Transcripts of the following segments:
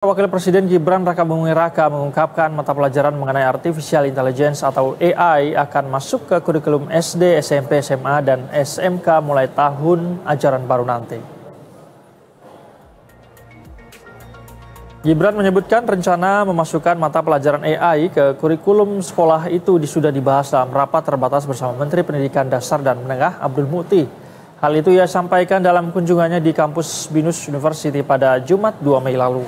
Wakil Presiden Gibran Rakabuming Raka mengungkapkan mata pelajaran mengenai Artificial Intelligence atau AI akan masuk ke kurikulum SD, SMP, SMA, dan SMK mulai tahun ajaran baru nanti. Gibran menyebutkan rencana memasukkan mata pelajaran AI ke kurikulum sekolah itu sudah dibahas dalam rapat terbatas bersama Menteri Pendidikan Dasar dan Menengah Abdul Muti. Hal itu ia sampaikan dalam kunjungannya di kampus Binus University pada Jumat 2 Mei lalu.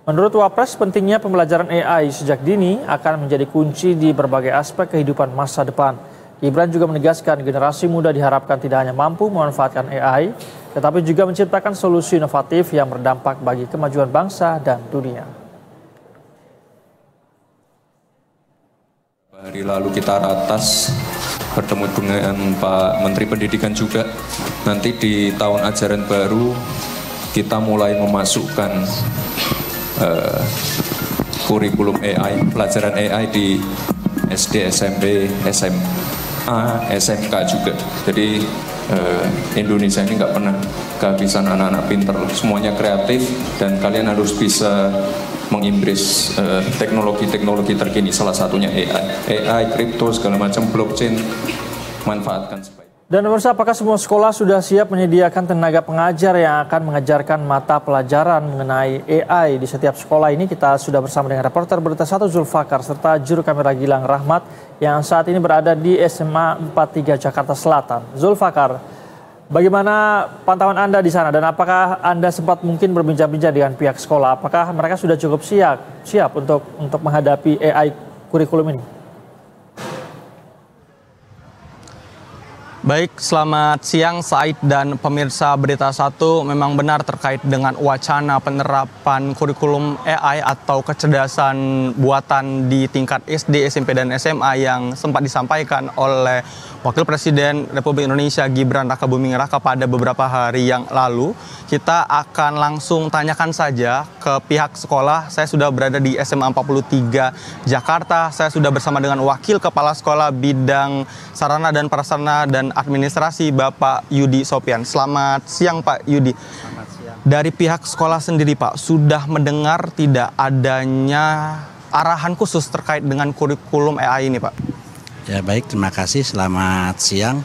Menurut Wapres, pentingnya pembelajaran AI sejak dini akan menjadi kunci di berbagai aspek kehidupan masa depan. Gibran juga menegaskan generasi muda diharapkan tidak hanya mampu memanfaatkan AI, tetapi juga menciptakan solusi inovatif yang berdampak bagi kemajuan bangsa dan dunia. Hari lalu kita ratas bertemu dengan Pak Menteri Pendidikan juga. Nanti di tahun ajaran baru kita mulai memasukkan kurikulum AI, pelajaran AI di SD, SMP, SMA, SMK juga. Jadi Indonesia ini nggak pernah kehabisan anak-anak pinter, semuanya kreatif dan kalian harus bisa mengimbris teknologi-teknologi terkini, salah satunya AI, kripto, segala macam, blockchain, manfaatkan sebaik. Dan pemirsa, apakah semua sekolah sudah siap menyediakan tenaga pengajar yang akan mengajarkan mata pelajaran mengenai AI di setiap sekolah ini? Kita sudah bersama dengan reporter Berita 1 Zulfakar serta juru kamera Gilang Rahmat yang saat ini berada di SMA 43 Jakarta Selatan. Zulfakar, bagaimana pantauan Anda di sana dan apakah Anda sempat mungkin berbincang-bincang dengan pihak sekolah? Apakah mereka sudah cukup siap untuk menghadapi AI kurikulum ini? Baik, selamat siang Said dan pemirsa Berita 1. Memang benar terkait dengan wacana penerapan kurikulum AI atau kecerdasan buatan di tingkat SD, SMP, dan SMA yang sempat disampaikan oleh Wakil Presiden Republik Indonesia Gibran Rakabuming Raka pada beberapa hari yang lalu. Kita akan langsung tanyakan saja ke pihak sekolah. Saya sudah berada di SMA 43 Jakarta. Saya sudah bersama dengan Wakil Kepala Sekolah Bidang Sarana dan Prasarana dan Administrasi Bapak Yudi Sopian. Selamat siang Pak Yudi. Selamat siang. Dari pihak sekolah sendiri Pak, sudah mendengar tidak adanya arahan khusus terkait dengan kurikulum AI ini Pak? Ya baik, terima kasih. Selamat siang.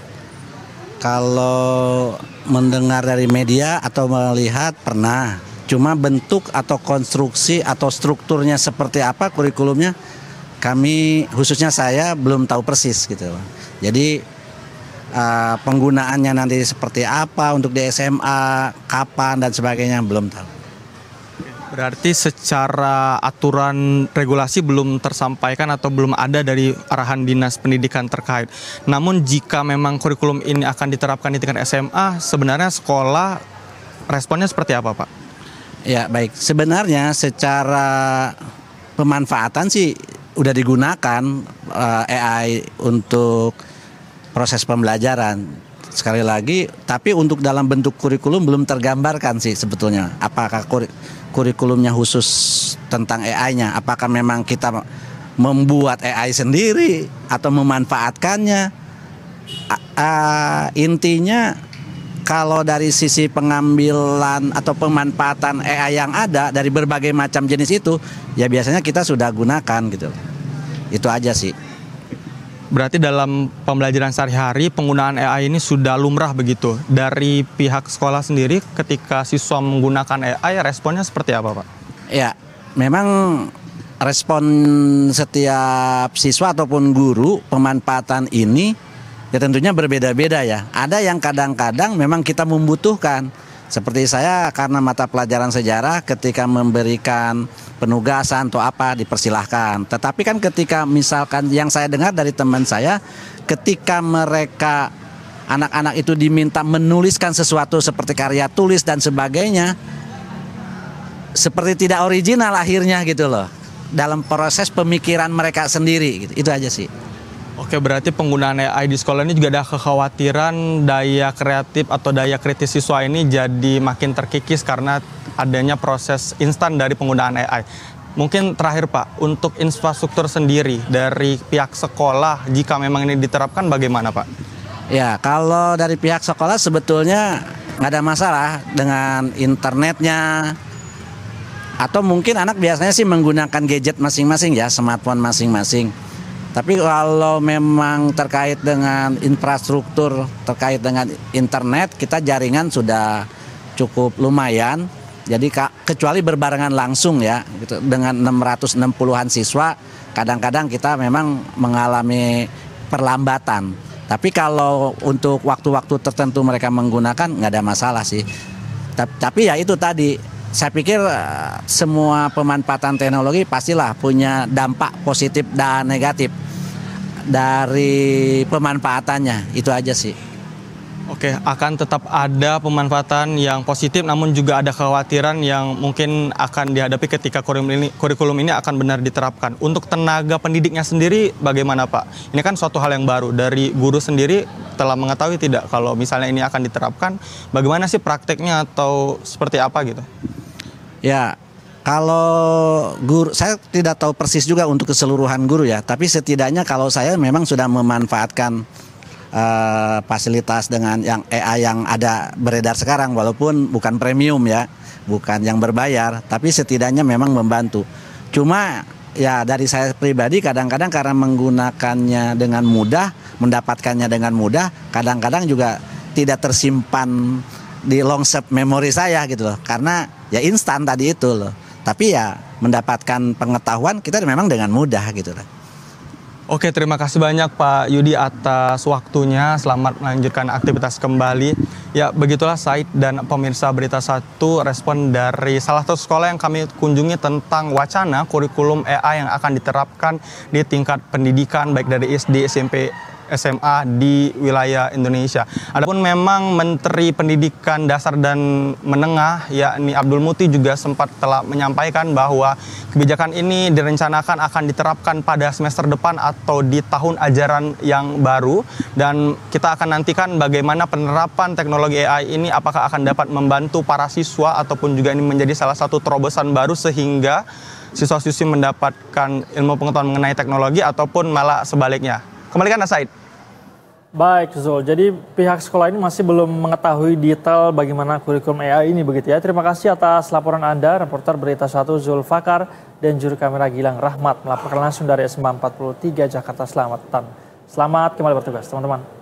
Kalau mendengar dari media atau melihat pernah, cuma bentuk atau konstruksi atau strukturnya seperti apa kurikulumnya, kami khususnya saya belum tahu persis gitu. Jadi penggunaannya nanti seperti apa untuk di SMA, kapan dan sebagainya belum tahu. Berarti secara aturan regulasi belum tersampaikan atau belum ada dari arahan Dinas Pendidikan terkait. Namun jika memang kurikulum ini akan diterapkan di tingkat SMA, sebenarnya sekolah responnya seperti apa Pak? Ya baik, sebenarnya secara pemanfaatan sih udah digunakan AI untuk proses pembelajaran. Sekali lagi, tapi untuk dalam bentuk kurikulum belum tergambarkan sih sebetulnya. Apakah kurikulumnya khusus tentang AI-nya? Apakah memang kita membuat AI sendiri atau memanfaatkannya? Intinya kalau dari sisi pengambilan atau pemanfaatan AI yang ada dari berbagai macam jenis itu, ya biasanya kita sudah gunakan gitu. Itu aja sih. Berarti dalam pembelajaran sehari-hari penggunaan AI ini sudah lumrah begitu. Dari pihak sekolah sendiri ketika siswa menggunakan AI responnya seperti apa Pak? Ya, memang respon setiap siswa ataupun guru pemanfaatan ini ya tentunya berbeda-beda ya. Ada yang kadang-kadang memang kita membutuhkan. Seperti saya karena mata pelajaran sejarah ketika memberikan penugasan atau apa dipersilahkan. Tetapi kan ketika misalkan yang saya dengar dari teman saya, ketika mereka anak-anak itu diminta menuliskan sesuatu seperti karya tulis dan sebagainya, seperti tidak original akhirnya gitu loh. Dalam proses pemikiran mereka sendiri gitu. Itu aja sih. Oke, berarti penggunaan AI di sekolah ini juga ada kekhawatiran daya kreatif atau daya kritis siswa ini jadi makin terkikis karena adanya proses instan dari penggunaan AI. Mungkin terakhir Pak, untuk infrastruktur sendiri dari pihak sekolah jika memang ini diterapkan bagaimana Pak? Ya, kalau dari pihak sekolah sebetulnya nggak ada masalah dengan internetnya, Atau mungkin anak biasanya sih menggunakan gadget masing-masing ya, smartphone masing-masing. Tapi kalau memang terkait dengan infrastruktur, terkait dengan internet, kita jaringan sudah cukup lumayan. Jadi kecuali berbarengan langsung ya, gitu, dengan 660-an siswa, kadang-kadang kita memang mengalami perlambatan. Tapi kalau untuk waktu-waktu tertentu mereka menggunakan nggak ada masalah sih. Tapi ya itu tadi, saya pikir semua pemanfaatan teknologi pastilah punya dampak positif dan negatif dari pemanfaatannya, itu aja sih. Oke, akan tetap ada pemanfaatan yang positif, namun juga ada kekhawatiran yang mungkin akan dihadapi ketika kurikulum ini akan benar diterapkan. Untuk tenaga pendidiknya sendiri bagaimana Pak? Ini kan suatu hal yang baru, dari guru sendiri telah mengetahui tidak kalau misalnya ini akan diterapkan, bagaimana sih prakteknya atau seperti apa gitu? Ya, kalau guru, saya tidak tahu persis juga untuk keseluruhan guru ya, tapi setidaknya kalau saya memang sudah memanfaatkan fasilitas dengan yang AI yang ada beredar sekarang, walaupun bukan premium ya, bukan yang berbayar, tapi setidaknya memang membantu. Cuma ya dari saya pribadi kadang-kadang karena menggunakannya dengan mudah, mendapatkannya dengan mudah, kadang-kadang juga tidak tersimpan di long serve memori saya gitu loh, karena ya instan tadi itu loh. Tapi ya mendapatkan pengetahuan kita memang dengan mudah gitu loh. Oke, terima kasih banyak Pak Yudi atas waktunya. Selamat melanjutkan aktivitas kembali. Ya, begitulah Said dan pemirsa Berita Satu respon dari salah satu sekolah yang kami kunjungi tentang wacana kurikulum AI yang akan diterapkan di tingkat pendidikan baik dari SD, SMP, SMA di wilayah Indonesia. Adapun memang Menteri Pendidikan Dasar dan Menengah yakni Abdul Muti juga sempat telah menyampaikan bahwa kebijakan ini direncanakan akan diterapkan pada semester depan atau di tahun ajaran yang baru, dan kita akan nantikan bagaimana penerapan teknologi AI ini apakah akan dapat membantu para siswa ataupun juga ini menjadi salah satu terobosan baru sehingga siswa-siswi mendapatkan ilmu pengetahuan mengenai teknologi ataupun malah sebaliknya. Kembalikan Said. Baik, Zul. Jadi pihak sekolah ini masih belum mengetahui detail bagaimana kurikulum AI ini begitu ya. Terima kasih atas laporan Anda, reporter Berita Satu Zul Fakar dan juru kamera Gilang Rahmat melaporkan langsung dari SMA 43 Jakarta Selatan. Selamat kembali bertugas, teman-teman.